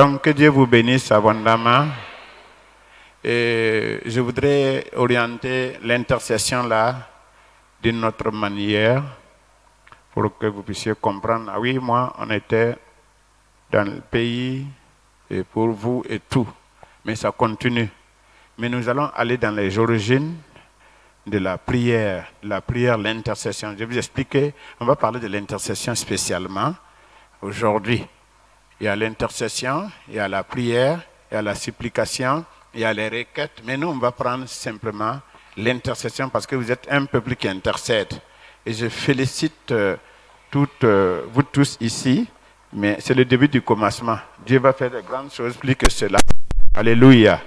Donc, que Dieu vous bénisse abondamment. Et je voudrais orienter l'intercession là d'une autre manière pour que vous puissiez comprendre. Ah oui, moi, on était dans le pays et pour vous et tout. Mais ça continue. Mais nous allons aller dans les origines de la prière, l'intercession. Je vais vous expliquer, on va parler de l'intercession spécialement aujourd'hui. Il y a l'intercession, il y a la prière, il y a la supplication, il y a les requêtes. Mais nous, on va prendre simplement l'intercession parce que vous êtes un peuple qui intercède. Et je félicite vous tous ici, mais c'est le début du commencement. Dieu va faire de grandes choses plus que cela. Alléluia.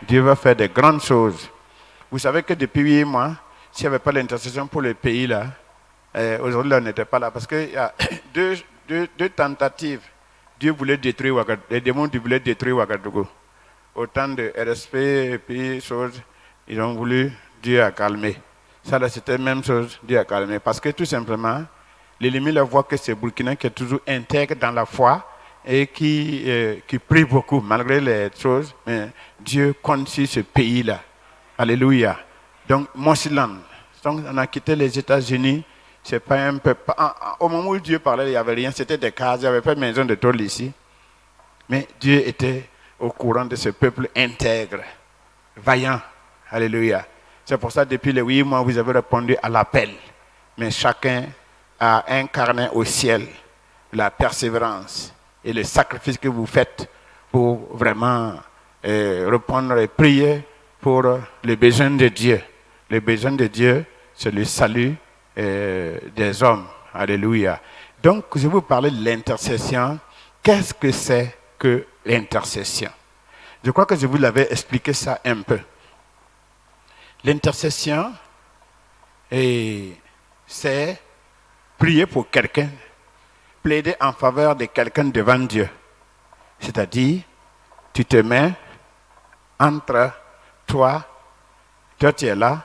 Dieu va faire de grandes choses. Vous savez que depuis 8 mois, s'il n'y avait pas l'intercession pour le pays, là, aujourd'hui, on n'était pas là. Parce qu'il y a deux tentatives. Dieu voulait détruire Ouagadougou. Les démons voulaient détruire Ouagadougou. Autant de RSP et puis choses, ils ont voulu, Dieu a calmé. Ça là, c'était la même chose, Dieu a calmé. Parce que tout simplement, l'ennemi voit que c'est Burkina qui est toujours intègre dans la foi et qui prie beaucoup malgré les choses. Mais Dieu compte sur ce pays-là. Alléluia. Donc, Mosiland. Donc, on a quitté les États-Unis. C'est pas un peu. Au moment où Dieu parlait, il n'y avait rien. C'était des cases. Il n'y avait pas de maison de tôle ici. Mais Dieu était au courant de ce peuple intègre, vaillant. Alléluia. C'est pour ça, depuis les 8 mois, vous avez répondu à l'appel. Mais chacun a incarné au ciel la persévérance et le sacrifice que vous faites pour vraiment répondre et prier pour les besoins de Dieu. Les besoins de Dieu, c'est le salut des hommes. Alléluia. Donc, je vais vous parler de l'intercession. Qu'est-ce que c'est que l'intercession? Je crois que je vous l'avais expliqué ça un peu. L'intercession, c'est prier pour quelqu'un, plaider en faveur de quelqu'un devant Dieu. C'est-à-dire, tu te mets entre toi tu es là,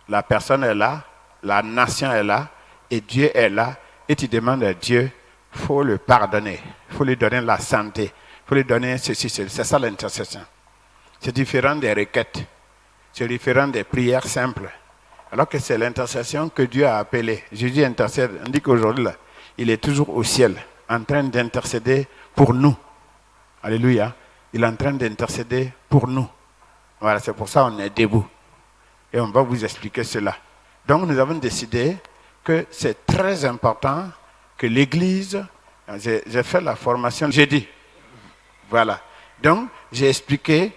la personne est là, la nation est là, et Dieu est là, et tu demandes à Dieu, il faut le pardonner, il faut lui donner la santé, il faut lui donner ceci, c'est ça l'intercession. C'est différent des requêtes, c'est différent des prières simples, alors que c'est l'intercession que Dieu a appelée. Jésus intercède, on dit qu'aujourd'hui, là, il est toujours au ciel, en train d'intercéder pour nous. Alléluia, il est en train d'intercéder pour nous. Voilà, c'est pour ça qu'on est debout. Et on va vous expliquer cela. Donc nous avons décidé que c'est très important que l'Église, j'ai fait la formation jeudi. Voilà. Donc j'ai expliqué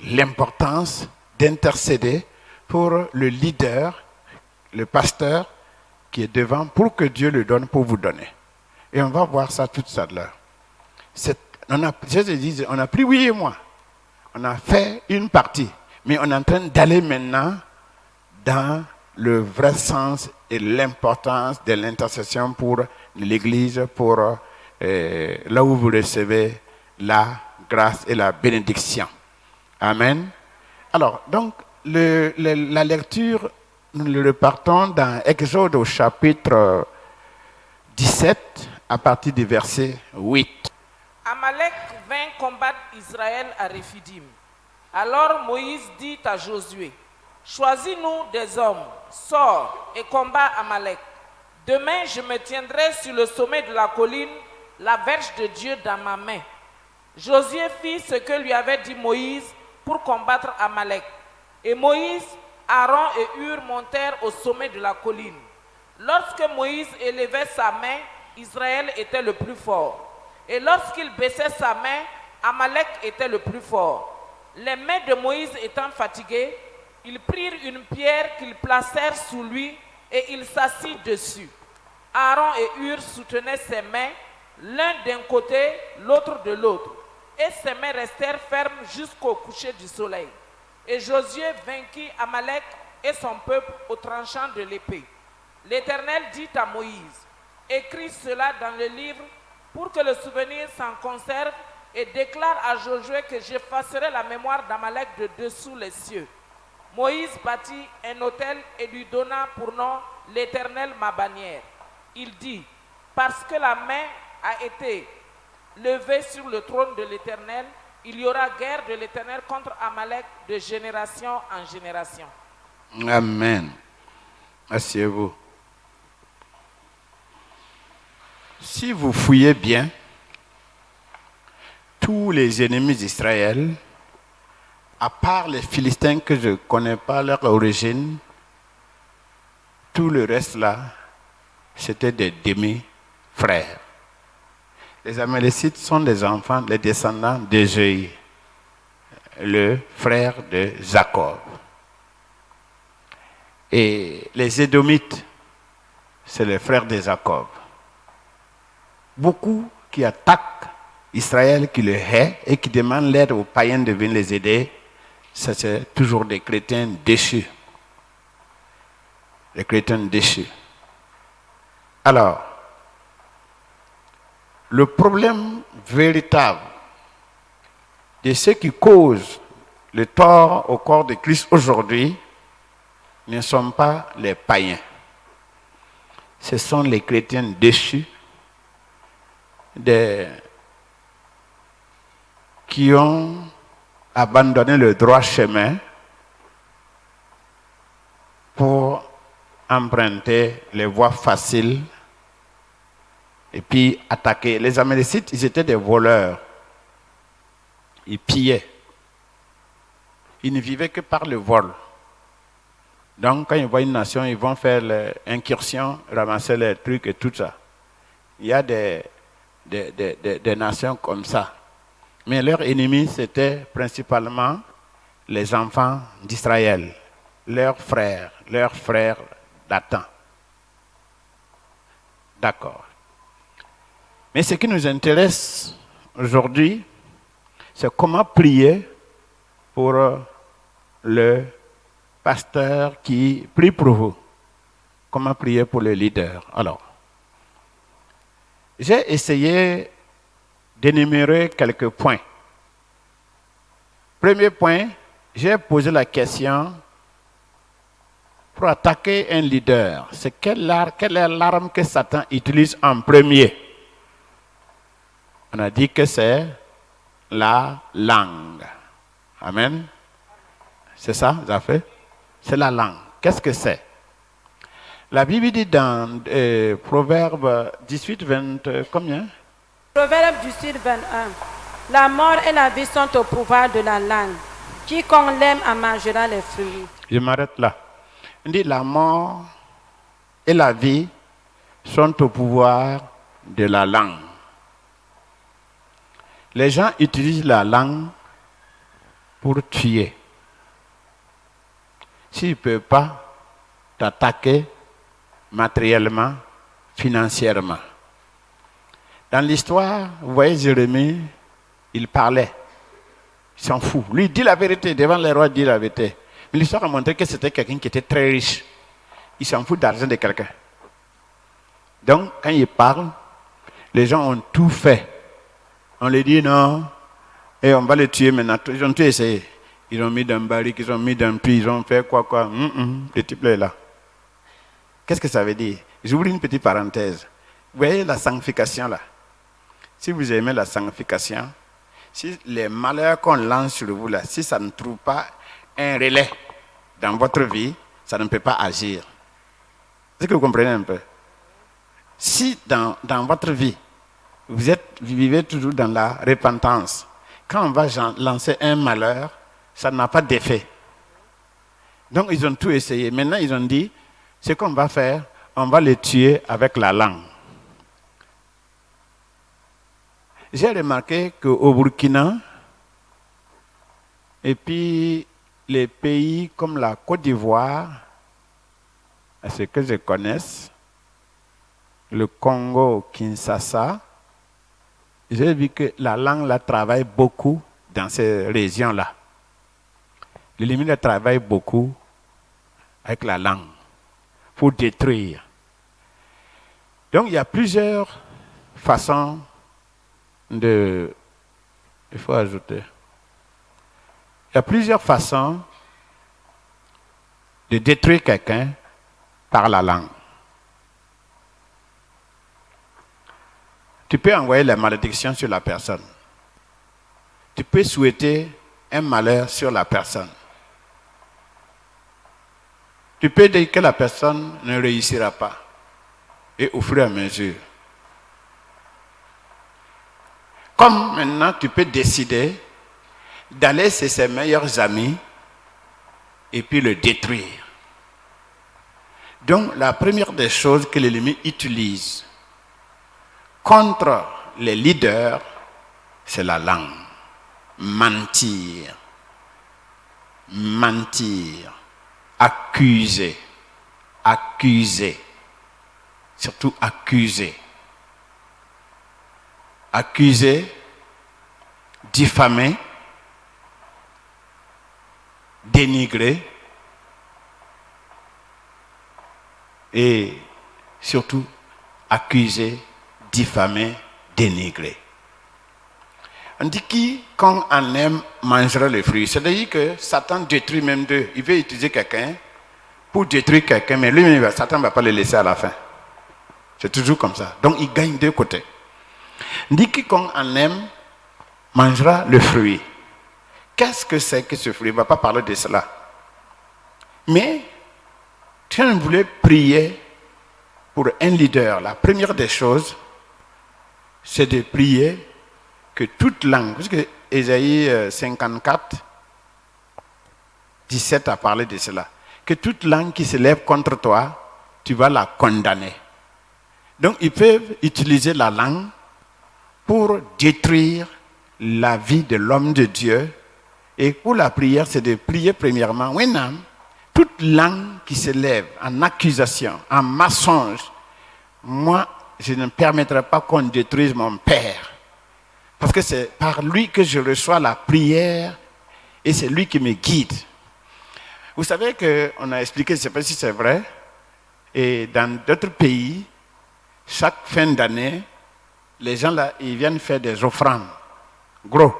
l'importance d'intercéder pour le leader, le pasteur qui est devant, pour que Dieu le donne pour vous donner. Et on va voir ça tout à l'heure. On a pris 8 mois. On a fait une partie. Mais on est en train d'aller maintenant dans le vrai sens et l'importance de l'intercession pour l'Église, pour là où vous recevez la grâce et la bénédiction. Amen. Alors, donc, la lecture, nous le repartons dans Exode au chapitre 17, à partir du verset 8. Amalek vint combattre Israël à Réphidim. Alors Moïse dit à Josué, choisis-nous des hommes, sors et combat Amalek. Demain, je me tiendrai sur le sommet de la colline, la verge de Dieu dans ma main. Josué fit ce que lui avait dit Moïse pour combattre Amalek. Et Moïse, Aaron et Hur montèrent au sommet de la colline. Lorsque Moïse élevait sa main, Israël était le plus fort. Et lorsqu'il baissait sa main, Amalek était le plus fort. Les mains de Moïse étant fatiguées, ils prirent une pierre qu'ils placèrent sous lui et il s'assit dessus. Aaron et Hur soutenaient ses mains, l'un d'un côté, l'autre de l'autre. Et ses mains restèrent fermes jusqu'au coucher du soleil. Et Josué vainquit Amalek et son peuple au tranchant de l'épée. L'Éternel dit à Moïse, écris cela dans le livre pour que le souvenir s'en conserve et déclare à Josué que j'effacerai la mémoire d'Amalek de dessous les cieux. Moïse bâtit un autel et lui donna pour nom l'Éternel ma bannière. Il dit, parce que la main a été levé sur le trône de l'Éternel. Il y aura guerre de l'Éternel contre Amalek de génération en génération. Amen. Asseyez-vous. Si vous fouillez bien, tous les ennemis d'Israël, à part les Philistins que je ne connais pas leur origine, tout le reste là, c'était des demi-frères. Les Amalécites sont des enfants, les descendants d'Ésaü, le frère de Jacob. Et les Édomites, c'est le frère de Jacob. Beaucoup qui attaquent Israël, qui le hait et qui demandent l'aide aux païens de venir les aider, c'est toujours des chrétiens déchus. Les chrétiens déchus. Alors, le problème véritable de ceux qui causent le tort au corps de Christ aujourd'hui ne sont pas les païens. Ce sont les chrétiens déchus qui ont abandonné le droit chemin pour emprunter les voies faciles et puis attaquer. Les Amalécites, ils étaient des voleurs. Ils pillaient. Ils ne vivaient que par le vol. Donc, quand ils voient une nation, ils vont faire l'incursion, ramasser les trucs et tout ça. Il y a des nations comme ça. Mais leur ennemi, c'était principalement les enfants d'Israël, leurs frères d'Adam. D'accord. Mais ce qui nous intéresse aujourd'hui, c'est comment prier pour le pasteur qui prie pour vous. Comment prier pour le leader. Alors, j'ai essayé d'énumérer quelques points. Premier point, j'ai posé la question pour attaquer un leader. C'est quelle est l'arme que Satan utilise en premier? On a dit que c'est la langue. Amen. C'est ça, ça fait? C'est la langue. Qu'est-ce que c'est? La Bible dit dans Proverbe 18, 20, combien? Proverbe 18, 21. La mort et la vie sont au pouvoir de la langue. Quiconque l'aime en mangera les fruits. Je m'arrête là. On dit la mort et la vie sont au pouvoir de la langue. Les gens utilisent la langue pour tuer. S'ils ne peuvent pas t'attaquer matériellement, financièrement. Dans l'histoire, vous voyez Jérémie, il parlait. Il s'en fout. Lui, il dit la vérité. Devant les rois, il dit la vérité. Mais l'histoire a montré que c'était quelqu'un qui était très riche. Il s'en fout d'argent de quelqu'un. Donc, quand il parle, les gens ont tout fait. On lui dit non, et on va le tuer maintenant. Ils ont tout essayé. Ils ont mis dans un baril, ils ont mis dans un puits, ils ont fait quoi. Le type est là. Qu'est-ce que ça veut dire? J'ouvre une petite parenthèse. Vous voyez la sanctification là? Si vous aimez la sanctification, si les malheurs qu'on lance sur vous là, si ça ne trouve pas un relais dans votre vie, ça ne peut pas agir. Est-ce que vous comprenez un peu? Si dans votre vie, vous vivez toujours dans la repentance, quand on va lancer un malheur, ça n'a pas d'effet. Donc ils ont tout essayé. Maintenant ils ont dit, ce qu'on va faire, on va les tuer avec la langue. J'ai remarqué qu'au Burkina, et puis les pays comme la Côte d'Ivoire, à ce que je connaisse, le Congo, Kinshasa, j'ai vu que la langue là travaille beaucoup dans ces régions-là. L'ennemi travaille beaucoup avec la langue pour détruire. Donc il y a plusieurs façons il faut ajouter. Il y a plusieurs façons de détruire quelqu'un par la langue. tu peux envoyer la malédiction sur la personne. Tu peux souhaiter un malheur sur la personne. Tu peux dire que la personne ne réussira pas. Et au fur et à mesure. Comme maintenant, tu peux décider d'aller chez ses meilleurs amis et puis le détruire. Donc, la première des choses que l'ennemi utilise contre les leaders, c'est la langue. Mentir. Mentir. Accuser. Accuser. Surtout accuser. Accuser, diffamer, dénigrer et surtout accuser, diffamer, dénigrer. On dit qui, quand on aime, mangera le fruit. C'est-à-dire que Satan détruit même d'eux. Il veut utiliser quelqu'un pour détruire quelqu'un, mais lui, Satan ne va pas le laisser à la fin. C'est toujours comme ça. Donc, il gagne deux côtés. On dit quiconque en aime mangera le fruit. Qu'est-ce que c'est que ce fruit? On ne va pas parler de cela. Mais, si on voulait prier pour un leader, la première des choses, c'est de prier que toute langue, parce que Ésaïe 54, 17 a parlé de cela, que toute langue qui se lève contre toi, tu vas la condamner. Donc, ils peuvent utiliser la langue pour détruire la vie de l'homme de Dieu. Et pour la prière, c'est de prier premièrement. Wenam, toute langue qui se lève en accusation, en mensonge, moi, je ne permettrai pas qu'on détruise mon Père. Parce que c'est par lui que je reçois la prière et c'est lui qui me guide. Vous savez qu'on a expliqué, je ne sais pas si c'est vrai, et dans d'autres pays, chaque fin d'année, les gens là, ils viennent faire des offrandes, gros,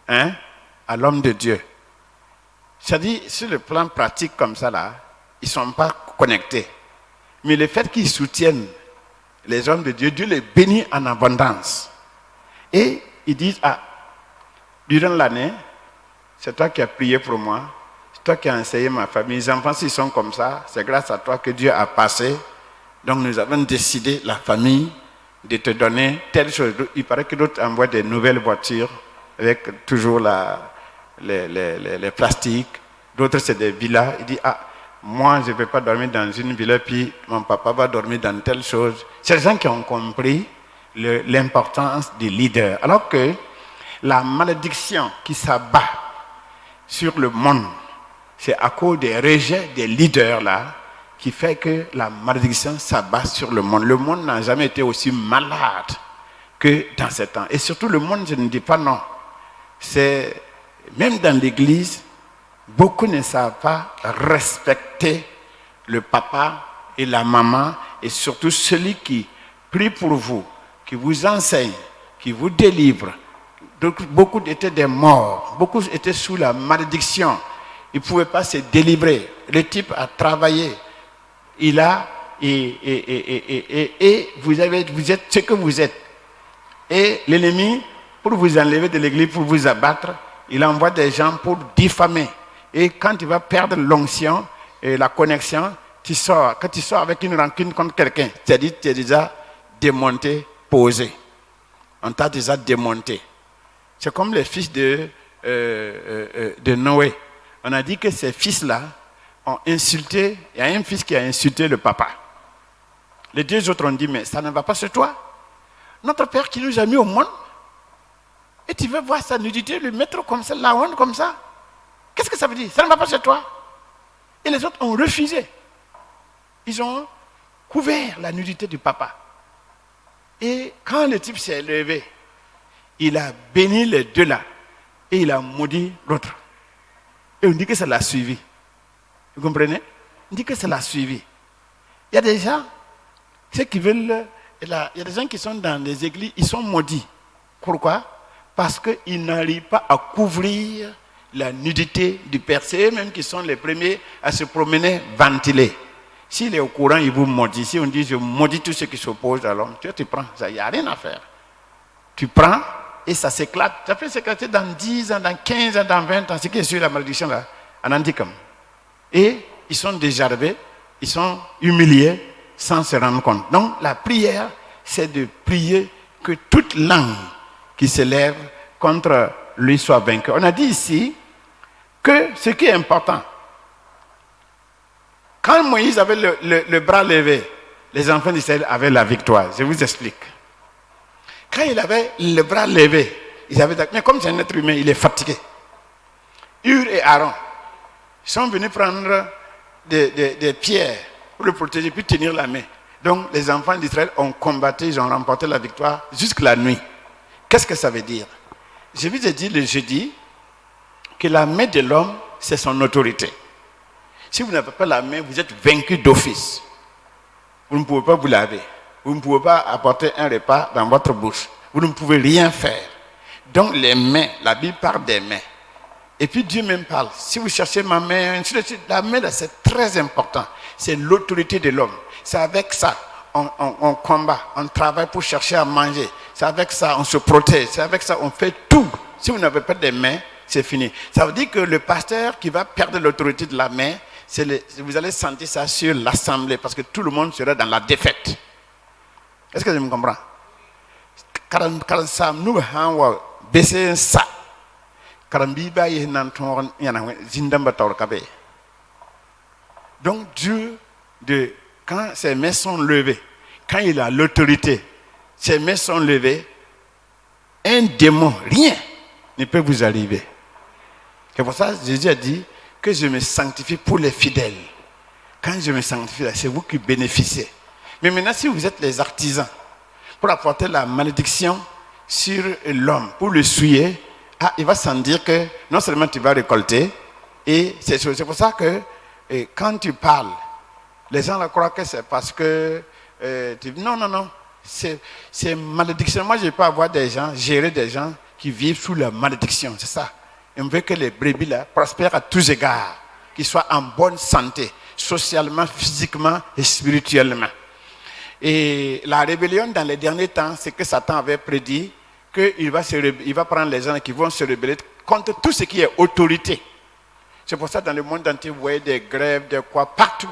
hein, à l'homme de Dieu. C'est-à-dire, sur le plan pratique comme ça là, ils ne sont pas connectés. Mais le fait qu'ils soutiennent les hommes de Dieu, Dieu les bénit en abondance. Et ils disent, ah, durant l'année, c'est toi qui as prié pour moi, c'est toi qui as enseigné ma famille. Les enfants, s'ils sont comme ça, c'est grâce à toi que Dieu a passé. Donc nous avons décidé, la famille, de te donner telle chose. Il paraît que d'autres envoient des nouvelles voitures avec toujours les plastiques. D'autres, c'est des villas. Il dit, ah, moi, je ne vais pas dormir dans une villa, puis mon papa va dormir dans telle chose. C'est les gens qui ont compris l'importance des leaders. Alors que la malédiction qui s'abat sur le monde, c'est à cause des rejets des leaders là, qui fait que la malédiction s'abat sur le monde. Le monde n'a jamais été aussi malade que dans ces temps. Et surtout le monde, je ne dis pas non. C'est, même dans l'église, beaucoup ne savent pas respecter le papa et la maman, et surtout celui qui prie pour vous, qui vous enseigne, qui vous délivre. Donc, beaucoup étaient des morts, beaucoup étaient sous la malédiction. Ils ne pouvaient pas se délivrer. Le type a travaillé. Il a, et vous êtes ce que vous êtes. Et l'ennemi, pour vous enlever de l'église, pour vous abattre, il envoie des gens pour diffamer. Et quand tu vas perdre l'onction et la connexion, tu sors. Quand tu sors avec une rancune contre quelqu'un, c'est-à-dire tu es déjà démonté, posé. On t'a déjà démonté. C'est comme les fils de Noé. On a dit que ces fils-là ont insulté, il y a un fils qui a insulté le papa. Les deux autres ont dit, mais ça ne va pas sur toi. Notre Père qui nous a mis au monde, et tu veux voir sa nudité, le mettre comme ça, la honte comme ça. Qu'est-ce que ça veut dire? Ça ne va pas sur toi. Et les autres ont refusé. Ils ont couvert la nudité du papa. Et quand le type s'est levé, il a béni les deux là, et il a maudit l'autre. Et on dit que ça l'a suivi. Vous comprenez? On dit que ça l'a suivi. Il y a des gens, ceux qui veulent, il y a des gens qui sont dans les églises, ils sont maudits. Pourquoi? Parce qu'ils n'arrivent pas à couvrir la nudité du Père. C'est eux-mêmes qui sont les premiers à se promener ventilés. S'il est au courant, il vous maudit. Si on dit je maudis tous ceux qui s'opposent à l'homme, tu prends, il n'y a rien à faire. Tu prends et ça s'éclate. Ça peut s'éclater dans 10 ans, dans 15 ans, dans 20 ans. Ce qui est sur la malédiction là, en handicap. Et ils sont désarmés, ils sont humiliés sans se rendre compte. Donc la prière, c'est de prier que toute langue qui s'élève contre lui soit vaincue. On a dit ici que ce qui est important, quand Moïse avait le bras levé, les enfants d'Israël avaient la victoire. Je vous explique. Quand il avait le bras levé, ils avaient... Mais comme c'est un être humain, il est fatigué. Hur et Aaron sont venus prendre des pierres pour le protéger, puis tenir la main. Donc les enfants d'Israël ont combattu, ils ont remporté la victoire jusqu'à la nuit. Qu'est-ce que ça veut dire? Je vous ai dit le jeudi que la main de l'homme, c'est son autorité. Si vous n'avez pas la main, vous êtes vaincu d'office. Vous ne pouvez pas vous laver. Vous ne pouvez pas apporter un repas dans votre bouche. Vous ne pouvez rien faire. Donc les mains, la Bible parle des mains. Et puis Dieu même parle. Si vous cherchez ma main, la main là, c'est très important. C'est l'autorité de l'homme. C'est avec ça on combat, on travaille pour chercher à manger. C'est avec ça on se protège. C'est avec ça on fait tout. Si vous n'avez pas de mains, c'est fini. Ça veut dire que le pasteur qui va perdre l'autorité de la main, vous allez sentir ça sur l'assemblée parce que tout le monde sera dans la défaite. Est-ce que je me comprends? Quand ça nous a baissé ça, donc Dieu, quand ses mains sont levées, quand il a l'autorité, ses mains sont levées, un démon, rien ne peut vous arriver. C'est pour ça que Jésus a dit que je me sanctifie pour les fidèles. Quand je me sanctifie, c'est vous qui bénéficiez. Mais maintenant, si vous êtes les artisans, pour apporter la malédiction sur l'homme, pour le souiller, il va sans dire que non seulement tu vas récolter, et c'est pour ça que quand tu parles, les gens croient que c'est parce que non, c'est malédiction. Moi, je peux avoir des gens, gérer des gens qui vivent sous la malédiction, c'est ça. On veut que les brebis là prospèrent à tous égards, qu'ils soient en bonne santé, socialement, physiquement et spirituellement. Et la rébellion dans les derniers temps, c'est que Satan avait prédit qu'il va prendre les gens qui vont se rebeller contre tout ce qui est autorité. C'est pour ça que dans le monde entier, vous voyez des grèves, des quoi, partout.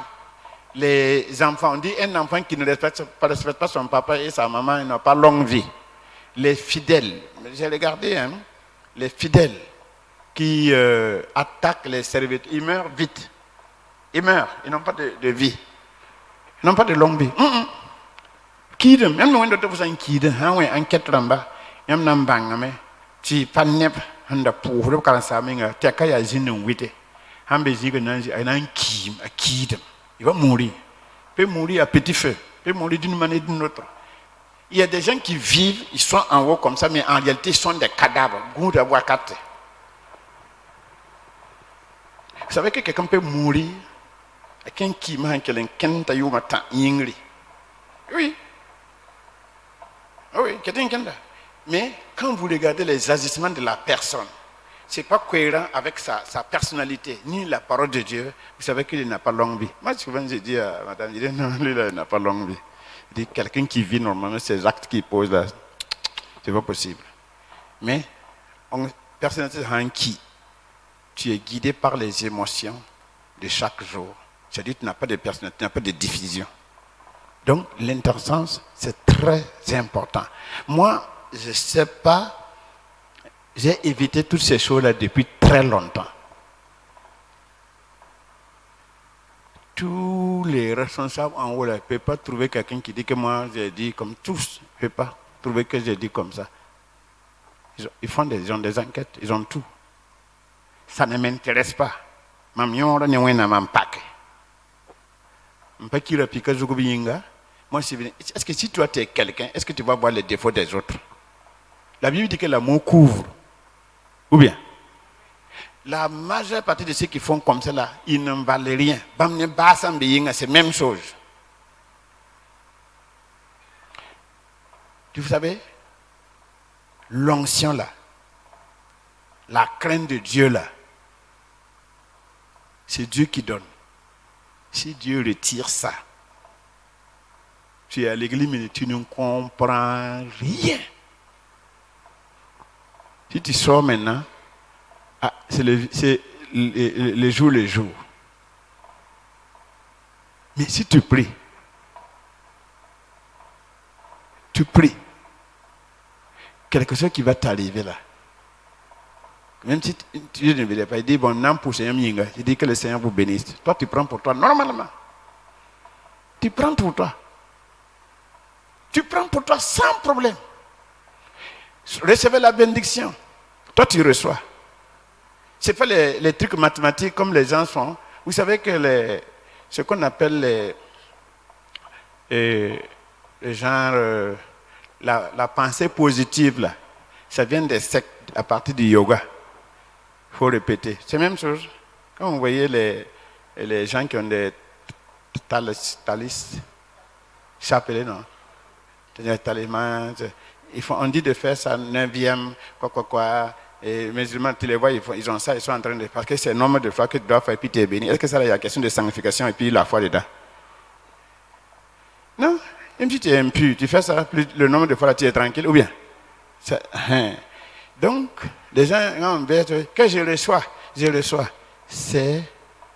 Les enfants, on dit un enfant qui ne respecte pas son papa et sa maman, il n'a pas longue vie. Les fidèles, j'ai regardé, les fidèles qui attaquent les serviteurs, ils meurent vite. Ils meurent, ils n'ont pas de vie. Ils n'ont pas de longue vie. Kidem, même le monde de vous en kidem, un ketramba, yam nambangame, ti panep, handa pour le caransaminga, tekaya zin wite, hambeziga nanzi, un kidem. Il va mourir. Il peut mourir à petit feu. Il peut mourir d'une manière ou d'une autre. Il y a des gens qui vivent, ils sont en haut comme ça, mais en réalité, ils sont des cadavres. Vous savez que quelqu'un peut mourir avec un qui m'a oui. Oui, mais quand vous regardez les agissements de la personne, ce n'est pas cohérent avec sa personnalité, ni la parole de Dieu. Vous savez qu'il n'a pas longue vie. Moi, souvent, je dis à madame, je dis, non, lui, là, il n'a pas longue vie. Je dis, quelqu'un qui vit normalement, ces actes qu'il pose là, c'est pas possible. Mais, personnalité en qui tu es guidé par les émotions de chaque jour. C'est-à-dire que tu n'as pas de personnalité, tu n'as pas de diffusion. Donc, l'intelligence, c'est très important. Moi, je ne sais pas, j'ai évité toutes ces choses-là depuis très longtemps. Tous les responsables en haut, là, ne peuvent pas trouver quelqu'un qui dit que moi, j'ai dit comme tous. Ne peuvent pas trouver que j'ai dit comme ça. Ils ont des enquêtes, ils ont tout. Ça ne m'intéresse pas. Moi, est-ce que si toi tu es quelqu'un, est-ce que tu vas voir les défauts des autres? La Bible dit que l'amour couvre. Ou bien? La majeure partie de ceux qui font comme ça là, ils ne valent rien. C'est la même chose. Vous savez, l'onction là, la crainte de Dieu là, c'est Dieu qui donne. Si Dieu retire ça, tu es à l'église, mais tu ne comprends rien. Si tu sors maintenant, c'est le jour. Mais si tu pries, quelque chose qui va t'arriver là. Même si tu ne veux pas, il dit, bon, non, pour Seigneur Minga, il dit que le Seigneur vous bénisse. Toi, tu prends pour toi, normalement. Tu prends pour toi. Tu prends pour toi sans problème. Recevez la bénédiction. Toi, tu reçois. C'est pas les trucs mathématiques comme les gens font. Vous savez que ce qu'on appelle les genre, la pensée positive, là, ça vient des sectes à partir du yoga. Il faut répéter. C'est la même chose. Quand vous voyez les gens qui ont des talis, chapelets, non? Des talismans, on dit de faire ça 9e, quoi. Et les musulmans, tu les vois, ils ont ça, ils sont en train de. Parce que c'est le nombre de fois que tu dois faire, et puis tu es béni. Est-ce que ça, il y a question de sanctification et puis la foi dedans? Non. Même si tu es impur, tu fais ça, plus le nombre de fois là, tu es tranquille, ou bien? Donc, les gens, que je reçois, c'est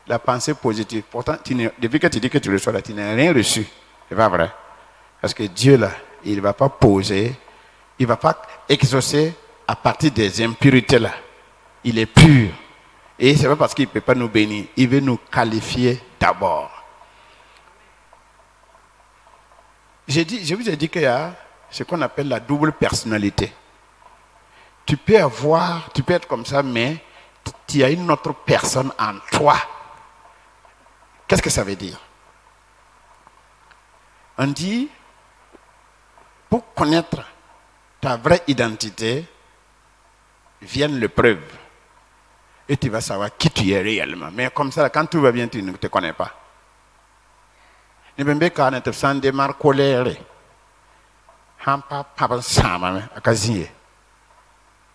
la pensée positive. Pourtant, depuis que tu dis que tu reçois là, tu n'as rien reçu. C'est pas vrai. Parce que Dieu là, il ne va pas poser, il ne va pas exaucer à partir des impuretés là. Il est pur. Et c'est pas parce qu'il ne peut pas nous bénir, il veut nous qualifier d'abord. Je vous ai dit qu'il y a ce qu'on appelle la double personnalité. Tu peux être comme ça, mais tu as une autre personne en toi. Qu'est-ce que ça veut dire? On dit, pour connaître ta vraie identité, viennent les preuves. Et tu vas savoir qui tu es réellement. Mais comme ça, quand tout va bien, tu ne te connais pas.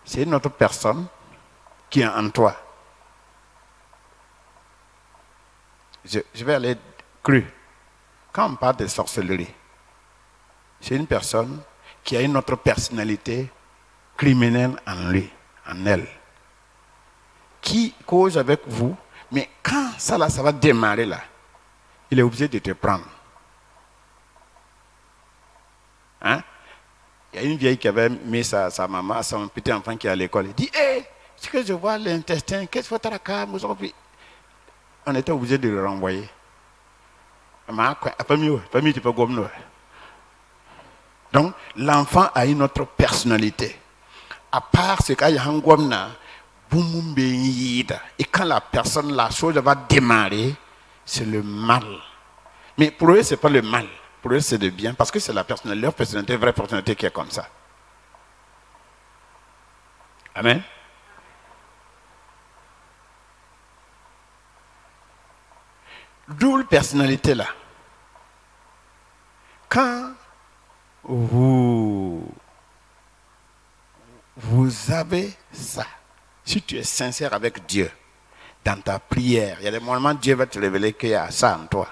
C'est une autre personne qui est en toi. Je vais aller cru. Quand on parle de sorcellerie, c'est une personne qui a une autre personnalité criminelle en lui, en elle, qui cause avec vous, mais quand ça va démarrer là, il est obligé de te prendre. Hein? Il y a une vieille qui avait mis sa maman, son petit enfant qui est à l'école. Il dit, ce que je vois l'intestin, qu'est-ce que tu as? On était obligé de le renvoyer. Donc, l'enfant a une autre personnalité. À part ce qu'il y a un gomna, et quand la chose va démarrer, c'est le mal. Mais pour eux, ce n'est pas le mal. Pour eux, c'est le bien, parce que c'est leur personnalité, vraie personnalité qui est comme ça. Amen. Double personnalité là. Quand vous avez ça, si tu es sincère avec Dieu, dans ta prière, il y a des moments où Dieu va te révéler qu'il y a ça en toi.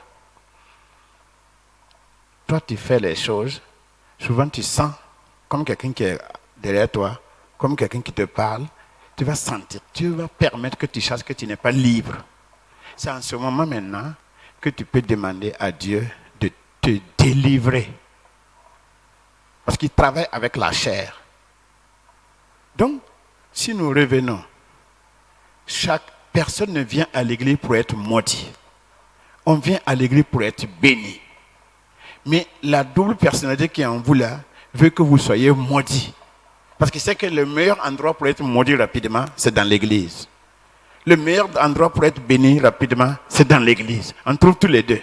Toi, tu fais les choses, souvent tu sens comme quelqu'un qui est derrière toi, comme quelqu'un qui te parle, tu vas sentir, Dieu va permettre que tu saches que tu n'es pas libre. C'est en ce moment maintenant que tu peux demander à Dieu de te délivrer. Parce qu'il travaille avec la chair. Donc, si nous revenons, chaque personne ne vient à l'église pour être maudit. On vient à l'église pour être béni. Mais la double personnalité qui est en vous là veut que vous soyez maudit. Parce que c'est que le meilleur endroit pour être maudit rapidement, c'est dans l'église. Le meilleur endroit pour être béni rapidement, c'est dans l'église. On trouve tous les deux.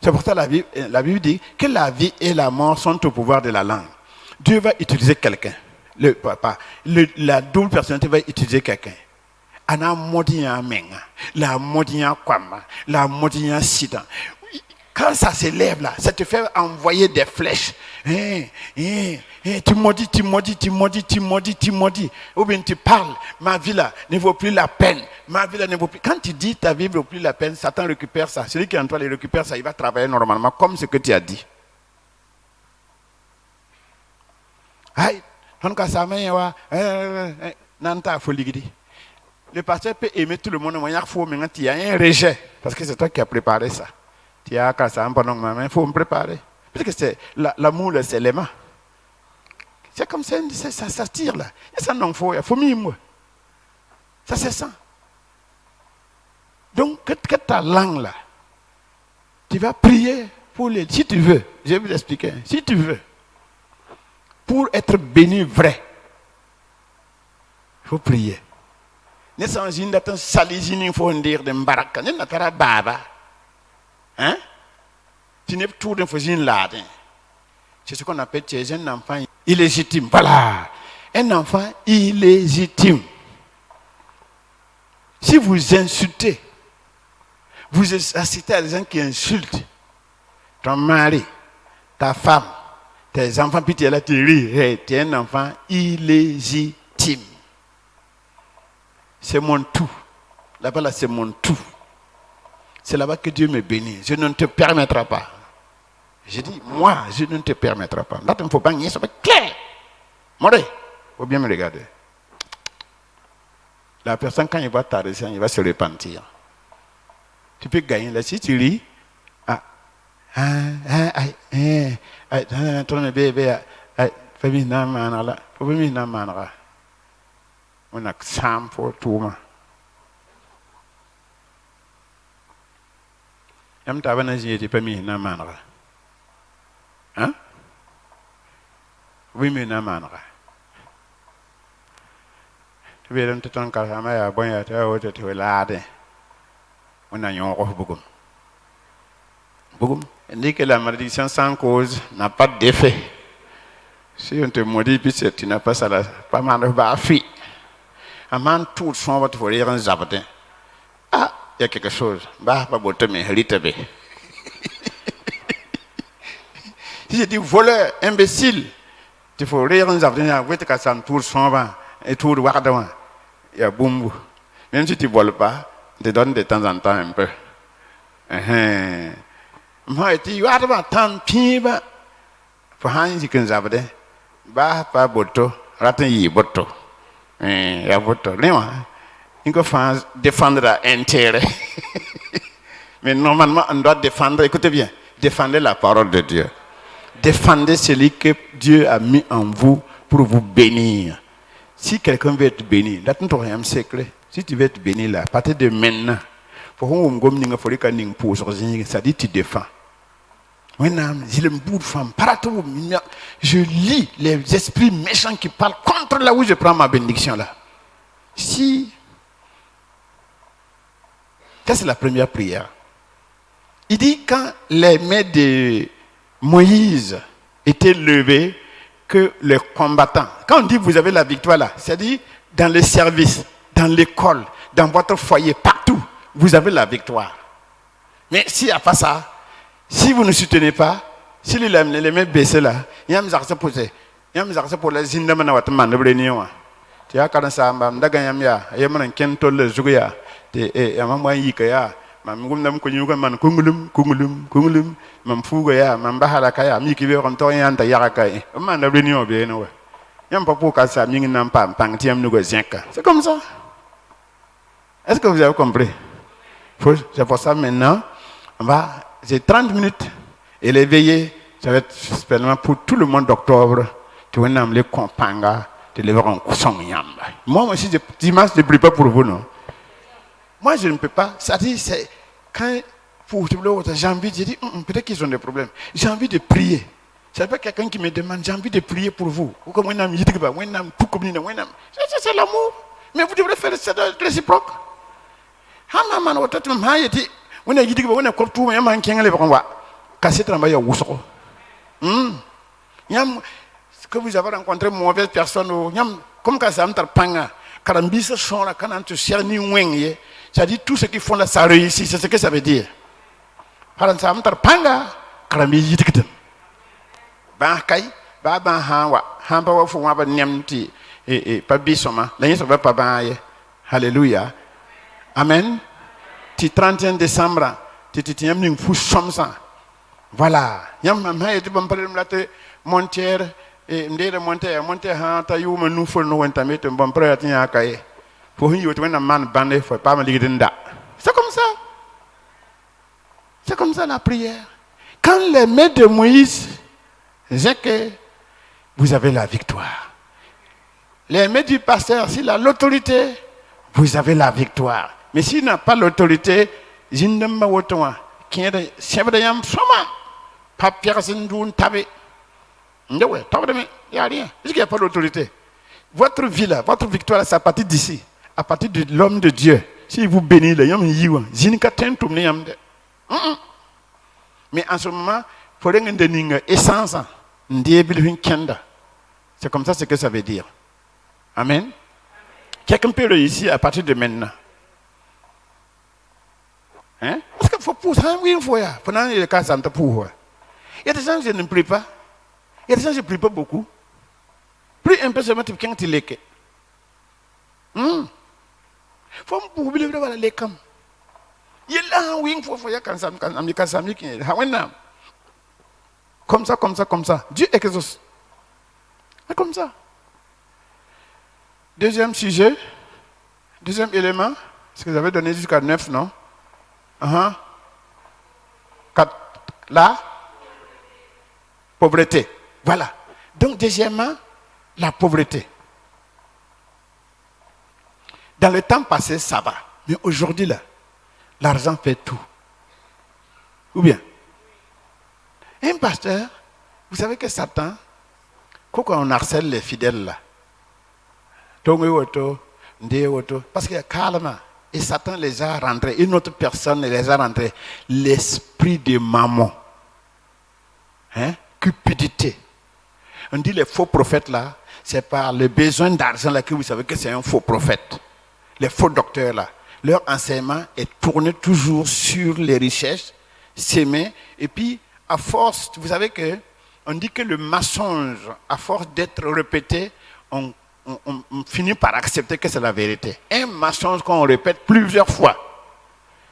C'est pour ça que la Bible dit que la vie et la mort sont au pouvoir de la langue. Dieu va utiliser quelqu'un. La double personnalité va utiliser quelqu'un. Ana modiya menga, la modiya kwama, la modiya sida. Quand ça s'élève là, ça te fait envoyer des flèches. Tu maudis. Ou bien tu parles, ma vie là ne vaut plus la peine. Ma vie là ne vaut plus. Quand tu dis ta vie ne vaut plus la peine, Satan récupère ça. Celui qui est en toi, il récupère ça, il va travailler normalement comme ce que tu as dit. Aïe, le pasteur peut aimer tout le monde, mais il y a un rejet. Parce que c'est toi qui as préparé ça. Tu as qu'à ça, il faut me préparer. Parce que c'est l'amour, c'est l'aimant. C'est comme ça, ça tire là. Ça non faut, il faut mieux. Ça c'est ça. Donc, que ta langue là, tu vas prier pour les. Si tu veux, je vais vous expliquer. Si tu veux, pour être béni vrai, il faut prier. Ne sans une date saligine, il faut dire de mbaraka. Ne n'a baba. Hein? Tu n'es tout d'un fousin là. C'est ce qu'on appelle un enfant illégitime. Voilà. Un enfant illégitime. Si vous insultez, vous assistez à des gens qui insultent ton mari, ta femme, tes enfants, puis tu es là, tu ris. Tu es un enfant illégitime. C'est mon tout. Là-bas, là, c'est mon tout. C'est là-bas que Dieu me bénit. Je ne te permettrai pas. J'ai dit, moi, je ne te permettrai pas. Là, il ne faut pas nier, ça va être clair. Moré, il faut bien me regarder. La personne, quand il va t'arrêter, il va se repentir. Tu peux gagner là, si tu ris. Ton bébé, famille n'a manala, famille n'a manara. On a sam pour tout. Yam t'avais dit famille n'a manara. Hein? Oui, mais n'a manara. Tu veux te ton carama ya bon ya te o te lade. On a yon rof beaucoup. Beaucoup. On dit que la malédiction sans cause n'a pas d'effet. Si on te maudit, puis tu n'as pas ça là, pas mal de bafi. Un man tout son va te faire un zabatin. Ah, il y a quelque chose. Bah, pas botte mais ritabe. Si je dis voleur, imbécile, tu faut rire un zabatin, vous êtes qu'à ça tout son va et tout voir devant. Il y a boum. Même si tu voles pas, te donne de temps en temps un peu. Moi, tu vois devant tant piba. Pour hansi que zabde. Bah, pas boto, ratin y boto. Ya boto. Il faut défendre l'intérêt. Mais normalement, on doit défendre, écoutez bien, défendez la parole de Dieu. Défendez celui que Dieu a mis en vous pour vous bénir. Si quelqu'un veut être béni, là, tu n'auras rien secret. Si tu veux être béni là, à partir de maintenant, ça dit tu défends. Je lis les esprits méchants qui parlent contre là où je prends ma bénédiction là. Si, ça c'est la première prière. Il dit quand les mains de Moïse étaient levées, que les combattants, quand on dit vous avez la victoire là, c'est-à-dire dans le service, dans l'école, dans votre foyer, partout, vous avez la victoire. Mais s'il n'y a pas ça, si vous ne soutenez pas, si les mains baissées là, il y a un posé. Il y a un pour les indemnes à votre tu as quand ça m'a d'agayamia, il y a un kentol le zuya, et à maman yikaya, mamgum kunyuga man kungulum, mamfugaya, mambahalakaya, miki verontoyanta yarakai, man de réunion bien. Il n'y a pas pour qu'à ça, il n'a pas pangtiam nous c'est comme ça. Est-ce que vous avez compris? C'est pour ça maintenant, j'ai 30 minutes et les veillées, ça va être spécialement pour tout le mois d'octobre. Tu vas nous les companga, tu les verras en coussant. Moi aussi, dimanche, je ne prie pas pour vous, non. Moi, je ne peux pas. Ça dit, c'est quand pour j'ai envie de dire, peut-être qu'ils ont des problèmes. J'ai envie de prier. C'est pas quelqu'un qui me demande, j'ai envie de prier pour vous. C'est l'amour. Mais vous devrez faire ça réciproque. Que vous avez rencontré une mauvaise personne, comme quand ça panga, carambisa son la canante cerni wengye, ça dit tout ce qu'ils font là, ça réussit, c'est ce que ça veut dire. Paran sam tar panga krami yitikten. Ba kai ba hawa hamba wa fu wa ba nyamti pa bisoma la yeso ba pa ba ye. Alléluia. Amen. Ti 31 décembre ti nyam ning fu somsa. Voilà. Nyam ma yeti bam parem late montière et ndere monter ha ta yuma nu fo no wenta mete bam prêt nya kai. Pour une autre man bandé faut pas me dire. C'est comme ça. C'est comme ça la prière. Quand les mains de Moïse, c'est que vous avez la victoire. Les mains du pasteur, s'il a l'autorité, vous avez la victoire. Mais s'il n'a pas l'autorité, je ne me vois pas. Qui est chef de yam soma, pas Pierre Zindoun Tabé. Il n'y a rien. Il n'y a pas l'autorité. Votre vie là, votre victoire, c'est à partir d'ici. À partir de l'homme de Dieu. Si vous bénissez les hommes, mais en ce moment, il faut une essence. C'est comme ça ce que ça veut dire. Amen. Quelqu'un peut réussir à partir de maintenant. Hein? Parce qu'il faut pousser. Oui, il faut. Pendant le cas, ça pour. Il y a des gens qui ne prient pas. Il y a des gens qui ne prient pas beaucoup. Plus un peu seulement, tu quand il est. Faut me oublier de voir les cam. Il est là, oui, il faut faire comme ça, comme ça, comme ça. Dieu est quelque chose. C'est comme ça. Deuxième sujet, deuxième élément, ce que vous avez donné jusqu'à 9, non? 4. La pauvreté. Voilà. Donc, deuxièmement, la pauvreté. Dans le temps passé, ça va. Mais aujourd'hui, là, l'argent fait tout. Ou bien, un pasteur, vous savez que Satan, quand on harcèle les fidèles, là, parce que calme, et Satan les a rentrés, une autre personne les a rentrés, l'esprit de mammon, cupidité. On dit les faux prophètes, là, c'est par le besoin d'argent là que vous savez que c'est un faux prophète. Les faux docteurs là, leur enseignement est tourné toujours sur les richesses, s'aimer, et puis à force, vous savez que on dit que le mensonge, à force d'être répété, on finit par accepter que c'est la vérité. Un mensonge qu'on répète plusieurs fois,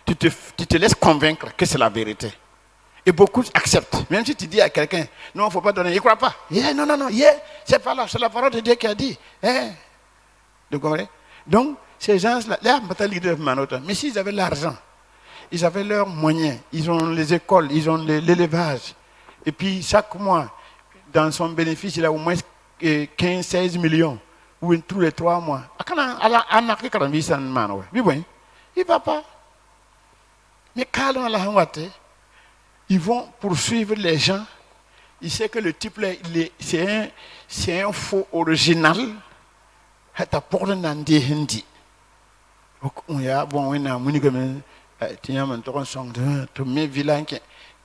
tu te laisses convaincre que c'est la vérité. Et beaucoup acceptent. Même si tu dis à quelqu'un, non, il ne faut pas donner, il ne croit pas. Non, c'est pas là, c'est la parole de Dieu qui a dit. Vous comprenez? Donc, ces gens-là, mais s'ils avaient l'argent, ils avaient leurs moyens, ils ont les écoles, ils ont l'élevage. Et puis, chaque mois, dans son bénéfice, il a au moins 15-16 millions, ou tous les 3 mois. Il ne va pas. Mais quand ils vont poursuivre les gens, ils savent que le type là, c'est un faux original.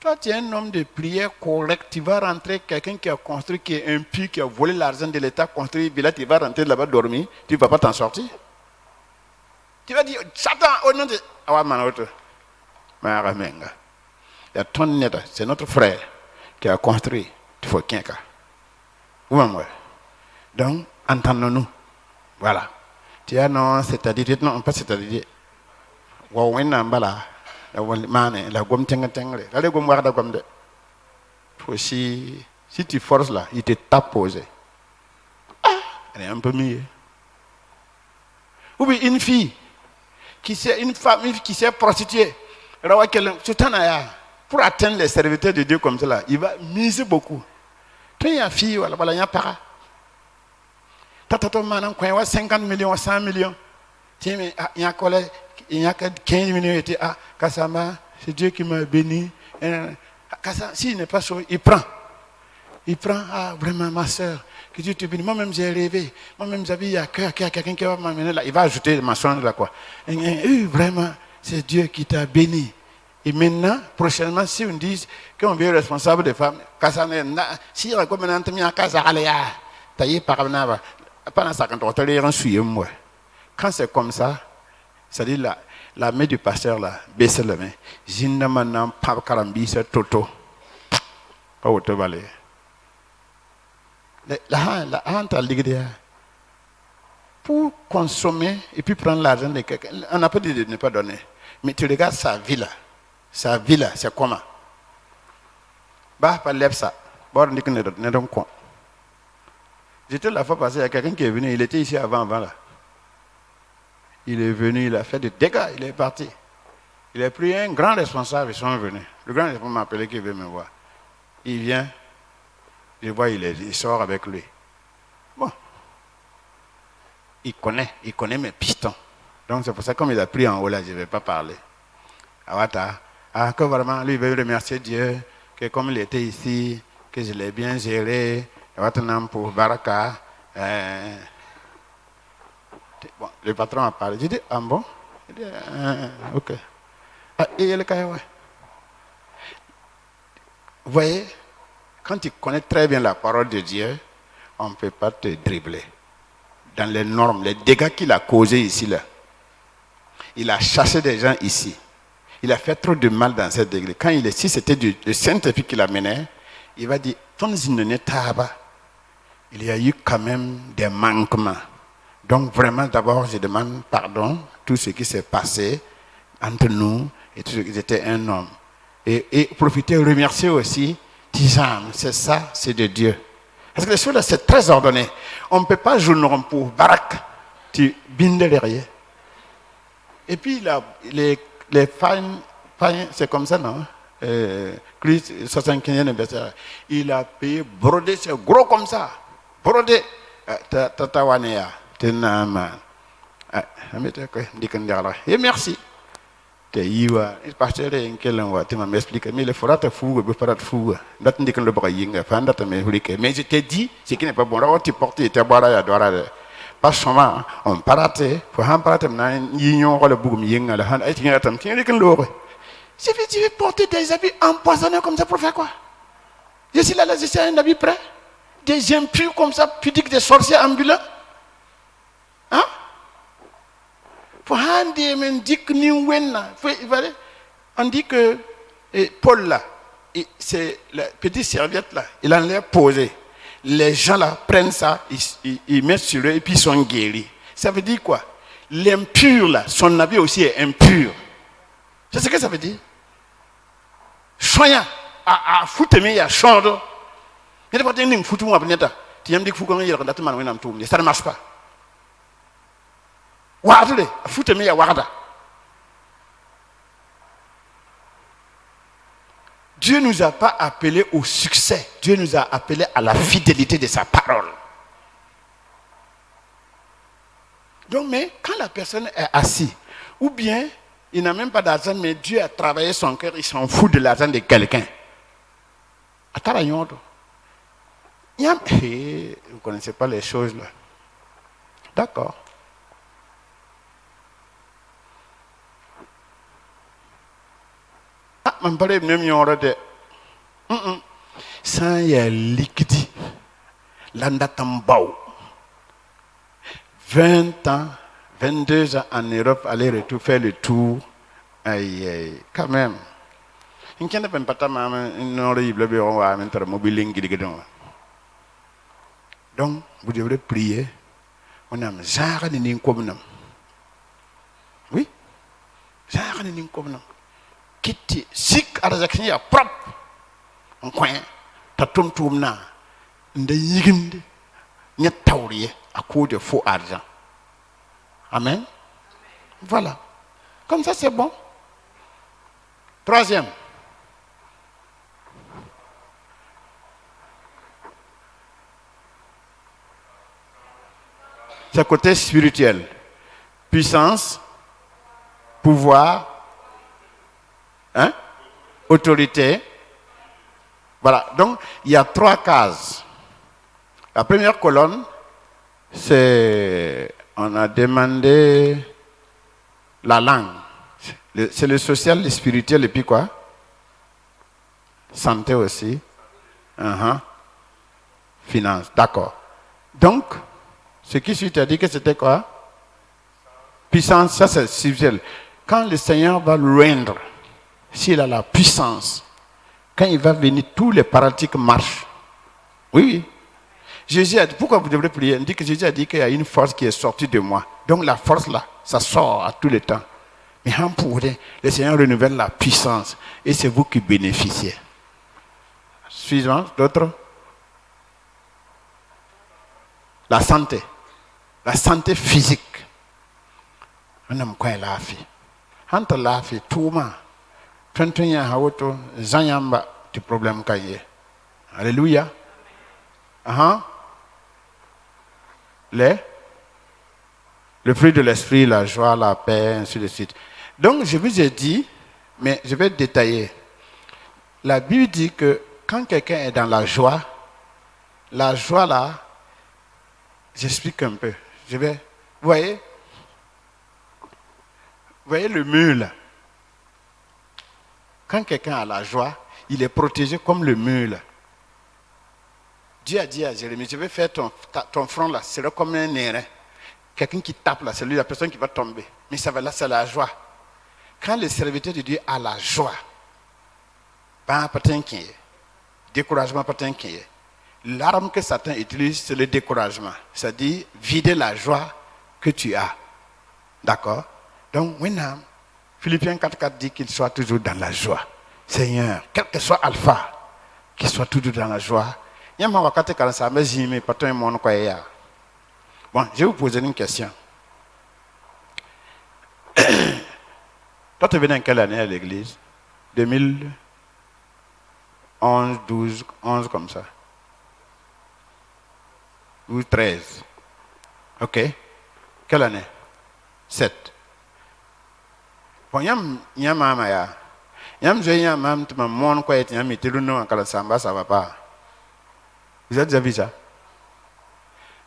Toi, tu es un homme de prière correct, tu vas rentrer, quelqu'un qui a construit, qui est impie, qui a volé l'argent de l'État, construit une villa, tu vas rentrer là-bas dormir, tu ne vas pas t'en sortir. Tu vas dire, Satan, au nom de... C'est notre frère qui a construit, il faut qu'un cas. Donc, entendons-nous. Voilà. Tu as non, c'est-à-dire, non, pas c'est-à-dire. Si tu forces là, il te tape posé. Elle est un peu mieux. Ou bien une fille, une femme qui s'est prostituée, pour atteindre les serviteurs de Dieu comme cela, il va miser beaucoup. Tu es une fille, voilà, il y a para. Tata manan quoi 50 millions 100 millions il y a 15 millions Kassama c'est Dieu qui m'a béni Kassama s'il n'est pas sûr il prend vraiment ma soeur que Dieu te bénisse moi-même j'ai rêvé moi-même j'avais il y a quelqu'un qui va m'amener là il va ajouter le mensonge là quoi vraiment c'est Dieu qui t'a béni et maintenant prochainement si on dit qu'on veut responsable des femmes Kassama si on comme maintenant tu as Kassama taillé par pendant ça, quand c'est comme ça, c'est-à-dire la main du pasteur là, baisse la main. Zindamanam Pakarambi, Toto. Pas au tobalé. La hante a ligé pour consommer et puis prendre l'argent de quelqu'un. On n'a pas dit de ne pas donner. Mais tu regardes sa vie là. Sa vie là, c'est comment? Bah, pas lève ça. Bon, on dit que n'est donc quoi. J'étais la fois passée, il y a quelqu'un qui est venu, il était ici avant là. Il est venu, il a fait des dégâts, il est parti. Il a pris un grand responsable, ils sont venus. Le grand responsable m'a appelé qui veut me voir. Il vient, je vois, il sort avec lui. Bon. Il connaît mes pistons. Donc c'est pour ça, comme il a pris en haut là, je ne vais pas parler. Que vraiment, lui, il veut remercier Dieu, que comme il était ici, que je l'ai bien géré, pour Baraka. Bon, le patron a parlé. J'ai dit, ah bon? Il dit, ok. Et il y a le cas, ouais. Vous voyez, quand tu connais très bien la parole de Dieu, on ne peut pas te dribbler. Dans les normes, les dégâts qu'il a causés ici, là. Il a chassé des gens ici. Il a fait trop de mal dans cette église. Quand il est ici, c'était le Saint-Esprit qui l'a mené. Il va dire, il y a eu quand même des manquements. Donc vraiment, d'abord, je demande pardon, tout ce qui s'est passé entre nous, et tout ce qui était un homme. Et profiter, remercier aussi, disant, c'est ça, c'est de Dieu. Parce que les choses là, c'est très ordonné. On ne peut pas jouer pour Barak, tu bindes derrière. Et puis, les païens, c'est comme ça, non? Christ, 75e anniversaire, il a payé brodé, c'est gros comme ça. Brodé. Tatawanea. Tenama. Et merci. Le pasteur est inquiet, tu m'as expliqué, mais il faudra te fouiller, il faudra te fouiller. Mais je t'ai dit, ce qui n'est pas bon, tu portes, tu bois, pas seulement, on parate, pour un parate, on le boum, ying, à la hand, et tu as je vais porter des habits empoisonnés comme ça pour faire quoi? Je suis là, je suis un habit prêt. Des impurs comme ça, pudiques, des sorciers ambulants. Hein? On dit que Paul là, c'est la petite serviette là, il en l'a posé. Les gens là prennent ça, ils mettent sur eux et puis ils sont guéris. Ça veut dire quoi? L'impur là, son habit aussi est impur. C'est ce que ça veut dire. Soya, à foutre, mais il y a chando. Il n'y a pas de foutre, moi, tu aimes dire que ça ne marche pas. Wardle, foutre, mais il y a warda. Dieu ne nous a pas appelés au succès. Dieu nous a appelés à la fidélité de sa parole. Donc, mais quand la personne est assise, ou bien il n'a même pas d'argent, mais Dieu a travaillé son cœur, il s'en fout de l'argent de quelqu'un. Vous ne connaissez pas les choses là. D'accord. Je parle de sans y a liquide. L'andatambao. 20 ans, 22 ans en Europe, aller-retour, faire le tour. Aïe, quand même. Il n'y a pas de mobile. Donc, vous devrez prier. On a Zara de Ninkobenam. Oui? Zara de Ninkobenam. Kitty, sick Arzaknia, propre. En coin, Tatum Tumna. De Yiginde. N'y a taurier à cause de faux argent. Amen. Voilà. Comme ça, c'est bon. Troisième. C'est côté spirituel. Puissance, pouvoir, hein? Autorité. Voilà. Donc, il y a 3 cases. La première colonne, c'est, on a demandé la langue. C'est le social, le spirituel et puis quoi? Santé aussi. Finance. D'accord. Donc, ce qui suit, tu as dit que c'était quoi? Puissance, ça c'est spirituel. quand le Seigneur va le rendre, s'il a la puissance, quand il va venir, tous les paralytiques marchent. Oui, oui. Jésus a dit, pourquoi vous devrez prier? Il dit que Jésus a dit qu'il y a une force qui est sortie de moi. Donc la force là, ça sort à tous les temps. Mais en pour le Seigneur renouvelle la puissance et c'est vous qui bénéficiez. Suivant, d'autres? La santé physique. On aime quoi la vie? Entre la vie, tout le monde. Tu problème qu'il y a. Alléluia. Le fruit de l'esprit, la joie, la paix, ainsi de suite. Donc, je vous ai dit, mais je vais détailler. La Bible dit que quand quelqu'un est dans la joie là, j'explique un peu. Vous voyez le mur là? Quand quelqu'un a la joie, il est protégé comme le mur là. Dieu a dit à Jérémie, je vais faire ton front là, c'est comme un airain. Quelqu'un qui tape là, c'est lui la personne qui va tomber. Mais ça va là, c'est la joie. Quand le serviteur de Dieu a la joie, pas un découragement, pas un l'arme que Satan utilise, c'est le découragement. C'est-à-dire vider la joie que tu as. D'accord? Donc, maintenant, Philippiens 4,4 dit qu'il soit toujours dans la joie. Seigneur, quel que soit Alpha, qu'il soit toujours dans la joie. Bon, je vais vous poser une question. Toi, tu es venu en quelle année à l'église? 2011, 12, 11 comme ça. Ou 13. Ok. Quelle année? 7. Bon, ça va pas. Vous avez déjà vu ça?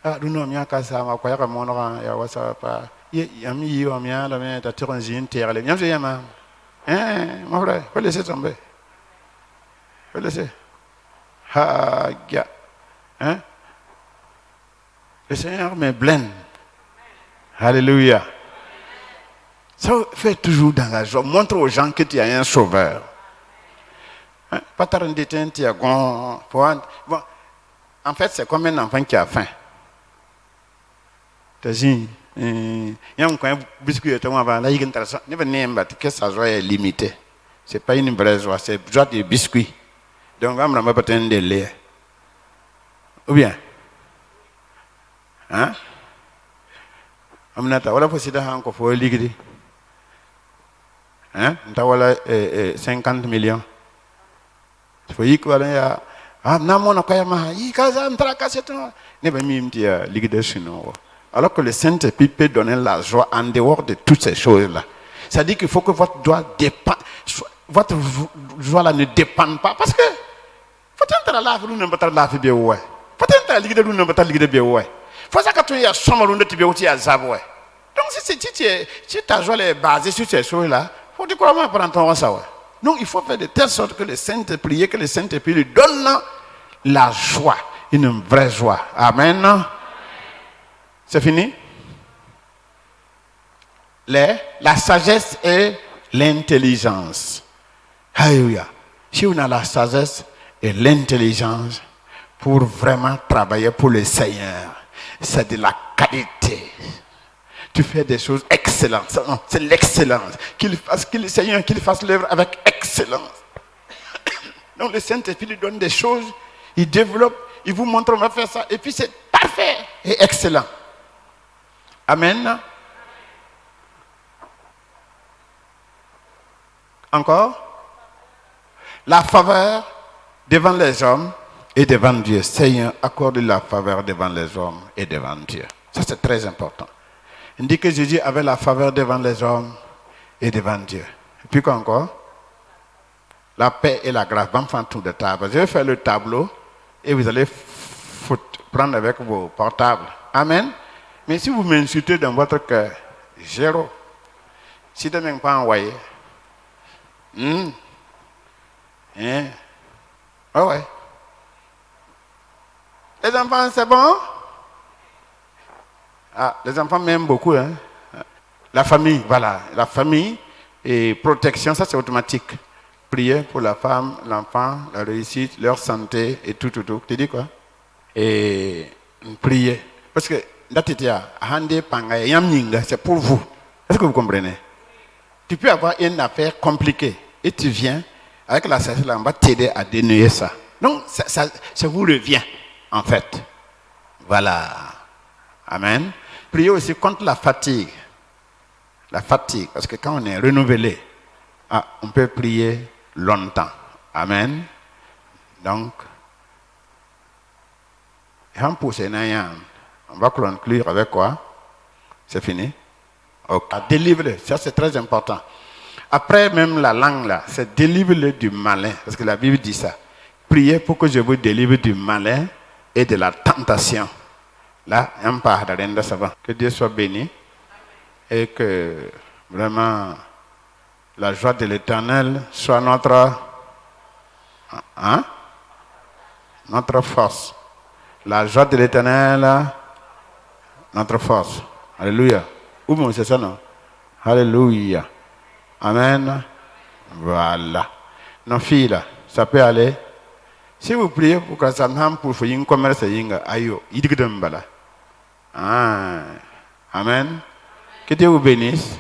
Ah, nous n'avons pas de ça, mais ça va pas. Mon frère, faut laisser tomber. Faut laisser. Le Seigneur me blende. Alléluia. Ça fait toujours dans la joie. Montre aux gens que tu as un sauveur. Pas en fait, c'est comme un enfant qui a faim. Il y a un biscuit que sa joie est limitée. Ce n'est pas une vraie joie, c'est une joie de biscuit. Donc, on va me mettre un délai. Ou bien? Hein? On va me mettre hein? 50 millions. Il faut y aller. Alors que le Saint-Esprit peut donner la joie en dehors de toutes ces choses-là. Ça dit qu'il faut que votre joie là ne dépende pas. Parce que faut entrer là, vous ne pouvez pas là, bien ouais. Faut entrer là, vous ne pouvez pas là, bien ouais. Faut ça que tu aies somme runde tu bien aussi à zaboué. Donc si ta joie est basée sur ces choses-là, faut dire comment prendre ton ça ouais. Donc il faut faire de telle sorte que le Saint-Esprit, que le Saint-Esprit lui donne la joie, une vraie joie. Amen. C'est fini? La sagesse et l'intelligence. Alléluia. Si on a la sagesse et l'intelligence pour vraiment travailler pour le Seigneur, c'est de la qualité. Tu fais des choses excellentes. C'est l'excellence. Que le Seigneur qu'il fasse l'œuvre avec excellence. Donc le Saint-Esprit lui donne des choses, il développe, il vous montre on va faire ça, et puis c'est parfait et excellent. Amen. Encore? La faveur devant les hommes et devant Dieu. Seigneur, accorde la faveur devant les hommes et devant Dieu. Ça c'est très important. Il dit que Jésus avait la faveur devant les hommes et devant Dieu. Et puis quoi encore? La paix et la grâce. Bon, faire tour de table. Je vais faire le tableau et vous allez prendre avec vos portables. Amen. Mais si vous m'insultez dans votre cœur, zéro. Si vous n'avez pas envoyé, ah ouais. Les enfants, c'est bon? Ah, les enfants m'aiment beaucoup. Hein? La famille, voilà. La famille, Et protection, ça c'est automatique. Prier pour la femme, l'enfant, la réussite, leur santé et tout. Tu dis quoi? Et prier. Parce que c'est pour vous. Est-ce que vous comprenez? Tu peux avoir une affaire compliquée et tu viens avec la sagesse là, on va t'aider à dénouer ça. Donc ça vous revient en fait. Voilà. Amen. Priez aussi contre la fatigue. La fatigue, parce que quand on est renouvelé, on peut prier longtemps. Amen. Donc, on va conclure avec quoi? C'est fini? Ok. Délivre-le, ça c'est très important. Après même la langue là, c'est délivre-le du malin, parce que la Bible dit ça. Priez pour que je vous délivre du malin et de la tentation. Là, on parle de ça. Que Dieu soit béni et que vraiment la joie de l'Éternel soit notre force. La joie de l'Éternel, notre force. Alléluia. Où bon, c'est ça, non? Alléluia. Amen. Voilà. Nos filles, là, ça peut aller. Si vous priez pour que ça me pour faire un commerce, ayo, il dit que Amen. Que Dieu vous bénisse.